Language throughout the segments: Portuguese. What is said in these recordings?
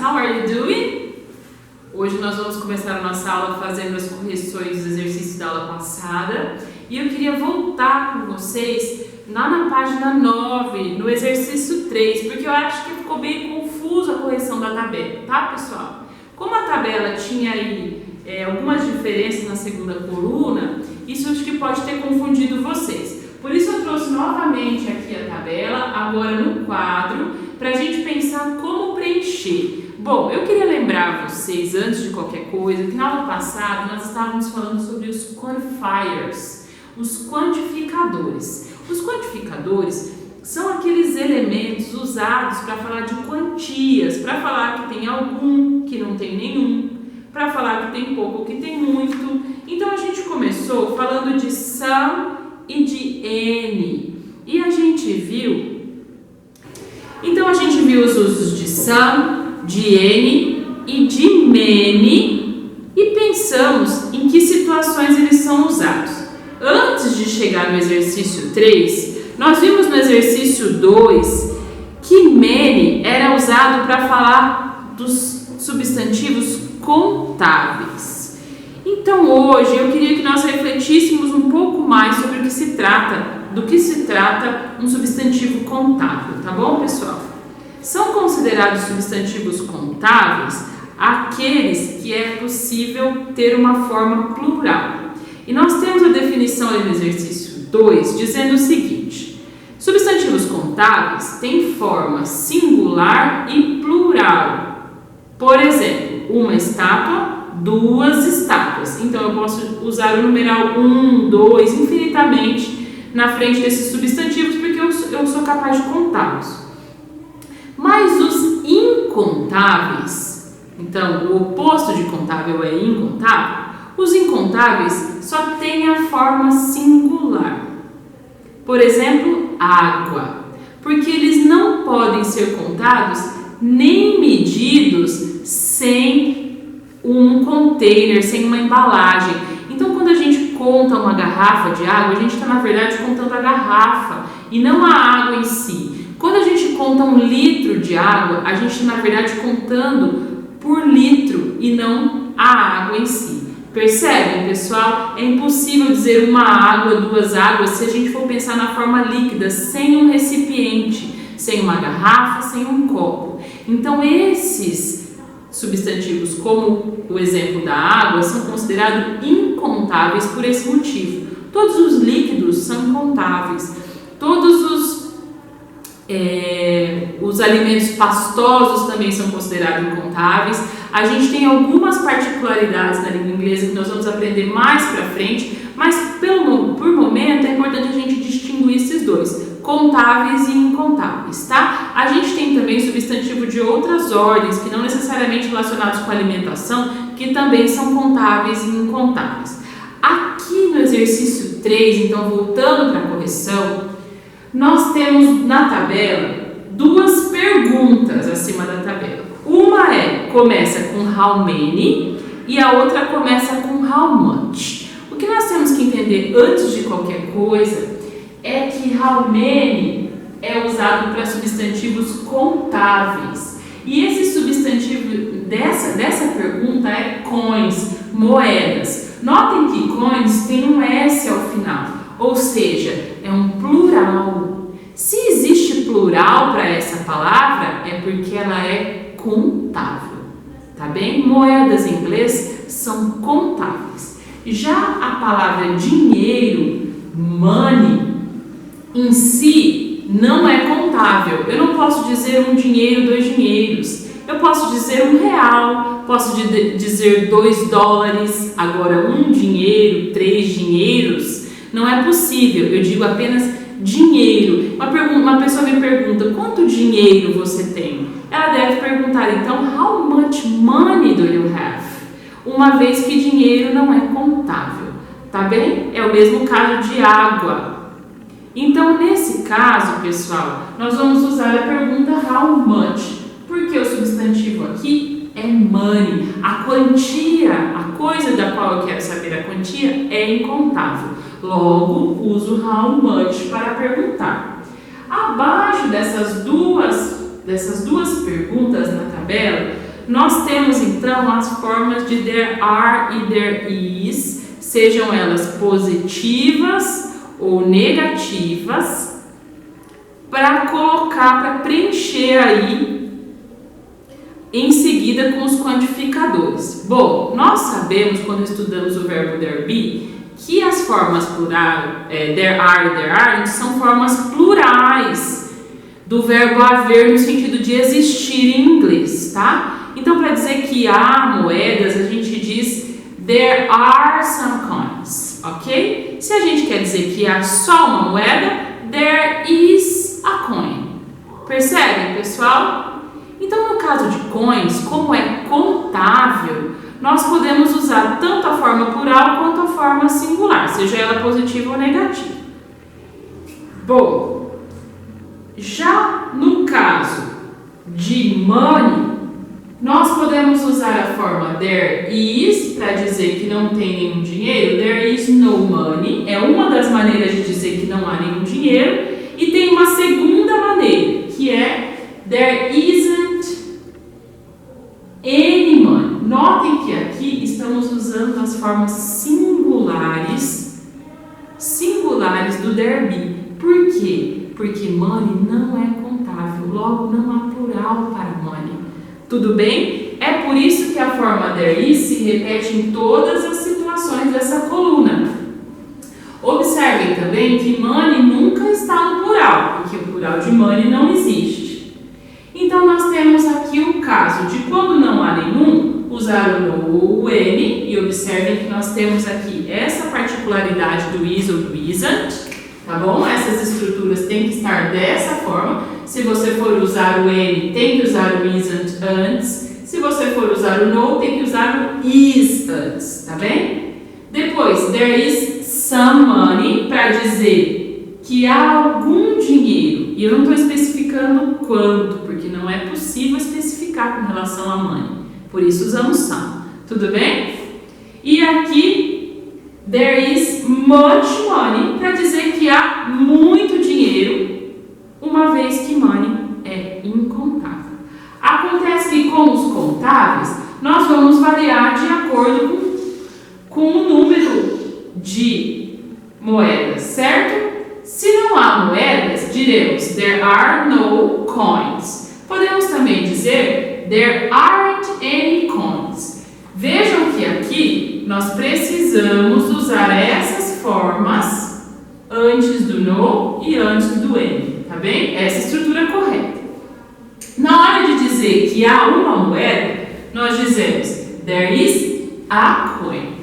How are you doing? Hoje nós vamos começar a nossa aula fazendo as correções dos exercícios da aula passada e eu queria voltar com vocês lá na página 9, no exercício 3, porque eu acho que ficou bem confuso a correção da tabela, tá, pessoal? Como a tabela tinha aí algumas diferenças na segunda coluna, isso acho que pode ter confundido vocês. Por isso eu trouxe novamente aqui a tabela, agora no quadro, para a gente pensar como preencher. Bom, eu queria lembrar vocês, antes de qualquer coisa, que na aula passada nós estávamos falando sobre os quantifiers, os quantificadores. Os quantificadores são aqueles elementos usados para falar de quantias, para falar que tem algum, que não tem nenhum, para falar que tem pouco, que tem muito. Então a gente começou falando de some e de N. E a gente viu, os usos de some, de N e de many e pensamos em que situações eles são usados. Antes de chegar no exercício 3, nós vimos no exercício 2 que many era usado para falar dos substantivos contáveis. Então hoje eu queria que nós refletíssemos um pouco mais sobre do que se trata um substantivo contável, tá bom, pessoal? São considerados substantivos contáveis aqueles que é possível ter uma forma plural. E nós temos a definição aí no exercício 2 dizendo o seguinte: substantivos contáveis têm forma singular e plural. Por exemplo, uma estátua, duas estátuas. Então eu posso usar o numeral 1, 2, infinitamente na frente desses substantivos porque eu sou capaz de contá-los. Mas os incontáveis, então o oposto de contável é incontável, os incontáveis só têm a forma singular. Por exemplo, água, porque eles não podem ser contados nem medidos sem um container, sem uma embalagem. Então, quando a gente conta uma garrafa de água, a gente está, na verdade, contando a garrafa e não a água em si. Quando a gente conta 1 litro de água, a gente está, na verdade, contando por litro e não a água em si. Percebem, pessoal? É impossível dizer uma água, duas águas, se a gente for pensar na forma líquida, sem um recipiente, sem uma garrafa, sem um copo. Então, esses substantivos, como o exemplo da água, são considerados incontáveis por esse motivo. Todos os líquidos são incontáveis. Todos os alimentos pastosos também são considerados incontáveis. A gente tem algumas particularidades na língua inglesa que nós vamos aprender mais para frente, mas por momento é importante a gente distinguir esses dois, contáveis e incontáveis, tá? A gente tem também substantivo de outras ordens, que não necessariamente relacionados com alimentação, que também são contáveis e incontáveis. Aqui no exercício 3, então voltando para a correção, nós temos na tabela duas perguntas acima da tabela. Uma começa com how many e a outra começa com how much. O que nós temos que entender antes de qualquer coisa é que how many é usado para substantivos contáveis. E esse substantivo dessa pergunta é coins, moedas. Notem que coins tem um S ao final, ou seja, é um plural. Se existe plural para essa palavra, é porque ela é contável, tá bem? Moedas em inglês são contáveis. Já a palavra dinheiro, money, em si não é contável. Eu não posso dizer um dinheiro, 2 dinheiros. Eu posso dizer R$1, posso dizer $2, agora 1 dinheiro, 3 dinheiros, não é possível. Eu digo apenas dinheiro. Uma pessoa me pergunta, quanto dinheiro você tem? Ela deve perguntar, então, how much money do you have? Uma vez que dinheiro não é contável, tá bem? É o mesmo caso de água. Então, nesse caso, pessoal, nós vamos usar a pergunta how much, porque o substantivo aqui é money. A quantia, a coisa da qual eu quero saber a quantia é incontável. Logo, uso how much para perguntar. Abaixo dessas duas perguntas na tabela, nós temos então as formas de there are e there is, sejam elas positivas ou negativas, para colocar, para preencher aí em seguida com os quantificadores. Bom, nós sabemos quando estudamos o verbo there be que as formas plural, there are e there aren't, são formas plurais do verbo haver no sentido de existir em inglês, tá? Então, para dizer que há moedas, a gente diz there are some coins, ok? Se a gente quer dizer que há só uma moeda, there is a coin. Percebem, pessoal? Então, no caso de coins, como é contável, nós podemos usar tanto a forma plural quanto a forma singular, seja ela positiva ou negativa. Bom, já no caso de money, nós podemos usar a forma there is para dizer que não tem nenhum dinheiro. There is no money é uma das maneiras de dizer que não há nenhum dinheiro. E tem uma segunda maneira, que é there isn't any money. Notem que aqui estamos usando as formas singulares do there be. Por quê? Porque money não é contável, logo não há plural para money. Tudo bem? É por isso que a forma there is se repete em todas as situações dessa coluna. Observem também que money nunca está no plural, porque o plural de money não existe. Então, nós temos aqui o caso de quando não há nenhum, usar o no ou o any, e observem que nós temos aqui essa particularidade do is ou do isn't, tá bom? Essas estruturas têm que estar dessa forma. Se você for usar o any, tem que usar o isn't antes. Se você for usar o no, tem que usar o is antes, tá bem? Depois, there is some money, para dizer que há algum dinheiro. E eu não estou especificando quanto, porque não é possível especificar com relação a money. Por isso usamos some. Tudo bem? E aqui, there is much money, para dizer que há muito dinheiro, uma vez que money é incontável. Acontece que com os contáveis, nós vamos variar de acordo com o número de moedas, certo? Se não há moedas, diremos there are no coins. Podemos também dizer there aren't any coins. Vejam que aqui nós precisamos usar essas formas antes do no e antes do any, tá bem? Essa estrutura é correta. Na hora de dizer que há uma moeda, nós dizemos there is a coin.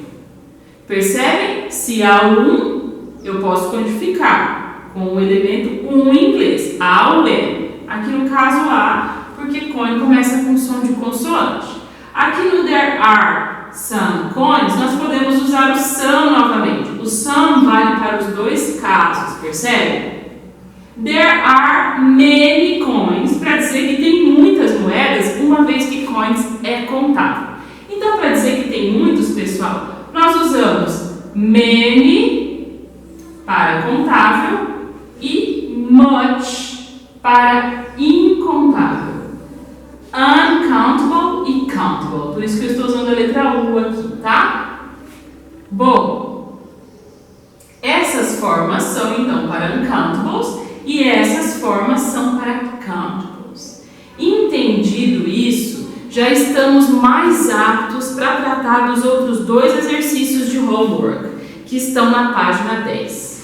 Percebem? Se há um, eu posso quantificar com o elemento um em inglês, a ou n. Aqui no caso a, porque coin começa com som de consoante. Aqui no there are some coins, nós podemos usar o some novamente. O some vale para os dois casos, percebe? There are many coins, para dizer que tem muitas moedas, uma vez que coins é contável. Então, para dizer que tem muitos, pessoal, nós usamos many para contável e much para incontável. Uncountable e countable. Por isso que eu estou usando a letra U aqui, tá? Bom, essas formas são então para uncountables e essas formas são para countables. Entendido isso, já estamos mais aptos para tratar dos outros dois exercícios de homework que estão na página 10.